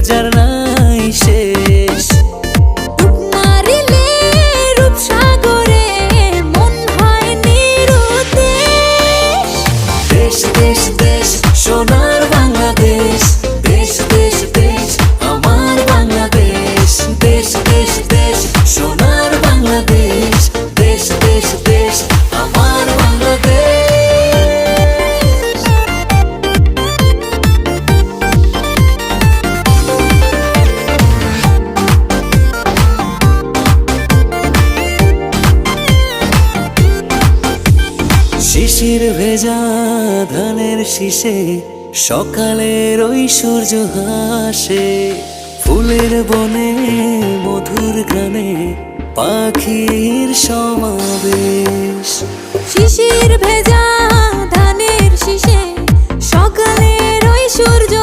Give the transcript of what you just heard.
যার নাই শেষ। ডুব মারিলে রূপসাগরে মন হয় নিরুদ্দেশ। দেশ দেশ দেশ সোনার বাংলাদেশ, দেশ দেশ দেশ আমার বাংলাদেশ। দেশ দেশ দেশ সোনার বাংলাদেশ, দেশ দেশ দেশ আমার বাংলাদেশ। শিশির ভেজা ধানের শীষে সকালের ওই সূর্য হাসে। ফুলের বনে মধুর গানে পাখির সমাবেশ। শিশির ভেজা ধানের শীষে সকালের ওই সূর্য